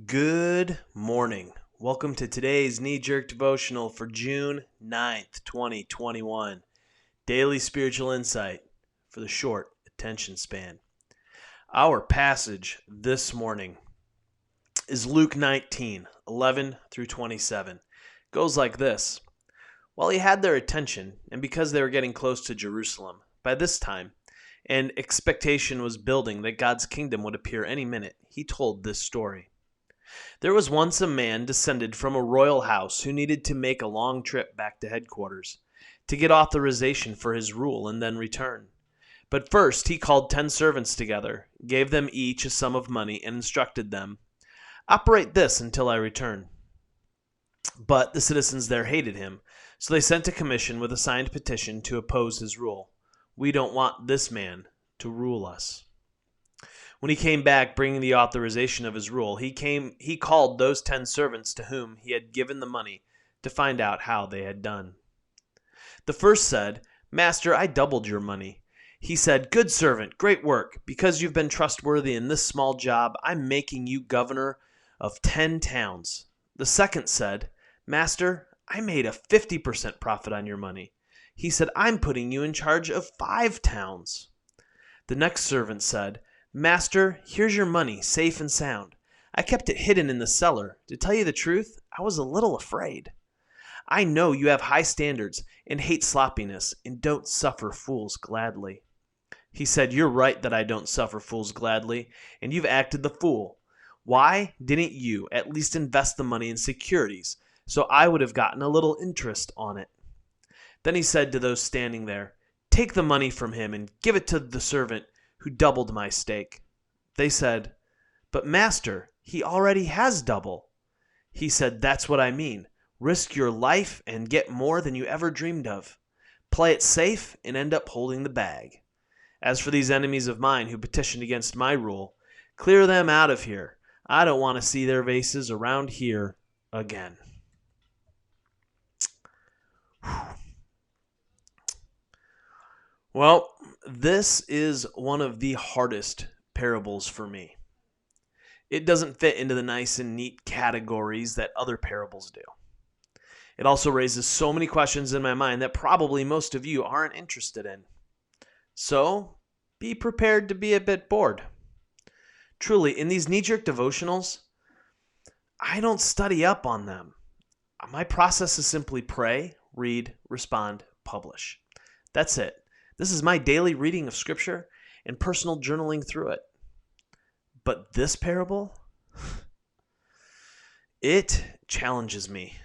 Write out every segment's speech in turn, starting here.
Good morning. Welcome to today's knee-jerk devotional for June 9th, 2021. Daily spiritual insight for the short attention span. Our passage this morning is Luke 19:11 through 27. It goes like this. While he had their attention, and because they were getting close to Jerusalem, by this time, and expectation was building that God's kingdom would appear any minute, he told this story. There was once a man descended from a royal house who needed to make a long trip back to headquarters to get authorization for his rule and then return. But first he called 10 servants together, gave them each a sum of money, and instructed them, "Operate this until I return." But the citizens there hated him, so they sent a commission with a signed petition to oppose his rule. "We don't want this man to rule us." When he came back bringing the authorization of his rule, he called those 10 servants to whom he had given the money to find out how they had done. The first said, "Master, I doubled your money." He said, "Good servant, great work. Because you've been trustworthy in this small job, I'm making you governor of 10 towns. The second said, "Master, I made a 50% profit on your money." He said, "I'm putting you in charge of 5 towns. The next servant said, "Master, here's your money, safe and sound. I kept it hidden in the cellar. To tell you the truth, I was a little afraid. I know you have high standards and hate sloppiness and don't suffer fools gladly." He said, "You're right that I don't suffer fools gladly, and you've acted the fool. Why didn't you at least invest the money in securities so I would have gotten a little interest on it?" Then he said to those standing there, "Take the money from him and give it to the servant who doubled my stake." They said, "But master, he already has double." He said, "That's what I mean. Risk your life and get more than you ever dreamed of. Play it safe and end up holding the bag. As for these enemies of mine who petitioned against my rule, clear them out of here. I don't want to see their faces around here again." Well, this is one of the hardest parables for me. It doesn't fit into the nice and neat categories that other parables do. It also raises so many questions in my mind that probably most of you aren't interested in. So, be prepared to be a bit bored. Truly, in these knee-jerk devotionals, I don't study up on them. My process is simply pray, read, respond, publish. That's it. This is my daily reading of Scripture and personal journaling through it. But this parable, it challenges me.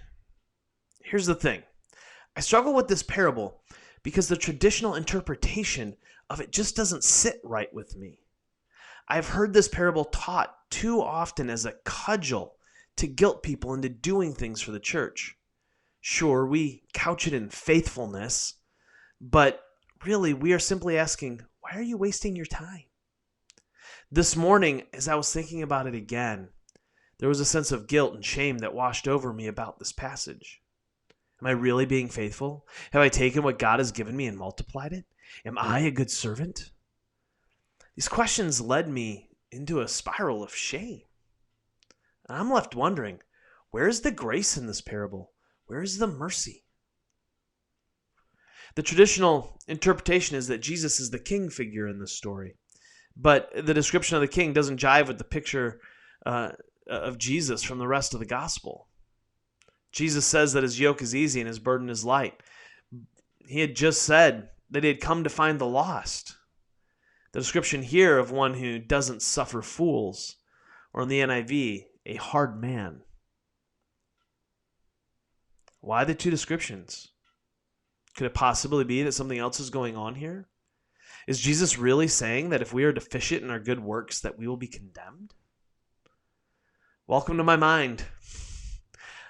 Here's the thing. I struggle with this parable because the traditional interpretation of it just doesn't sit right with me. I've heard this parable taught too often as a cudgel to guilt people into doing things for the church. Sure, we couch it in faithfulness, but really, we are simply asking, why are you wasting your time? This morning, as I was thinking about it again, there was a sense of guilt and shame that washed over me about this passage. Am I really being faithful? Have I taken what God has given me and multiplied it? Am I a good servant? These questions led me into a spiral of shame. And I'm left wondering, where is the grace in this parable? Where is the mercy? The traditional interpretation is that Jesus is the king figure in this story. But the description of the king doesn't jive with the picture of Jesus from the rest of the gospel. Jesus says that his yoke is easy and his burden is light. He had just said that he had come to find the lost. The description here of one who doesn't suffer fools, or in the NIV, a hard man. Why the two descriptions? Could it possibly be that something else is going on here? Is Jesus really saying that if we are deficient in our good works, that we will be condemned? Welcome to my mind.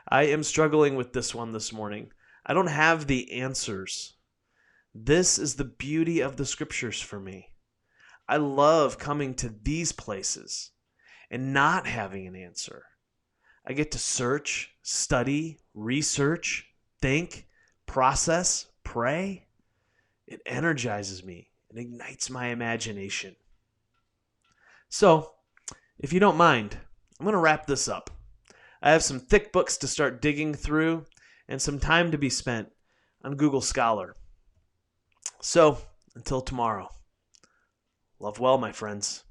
I am struggling with this one this morning. I don't have the answers. This is the beauty of the scriptures for me. I love coming to these places and not having an answer. I get to search, study, research, think, process, pray. It energizes me and ignites my imagination. So, if you don't mind, I'm going to wrap this up. I have some thick books to start digging through and some time to be spent on Google Scholar. So, until tomorrow, love well, my friends.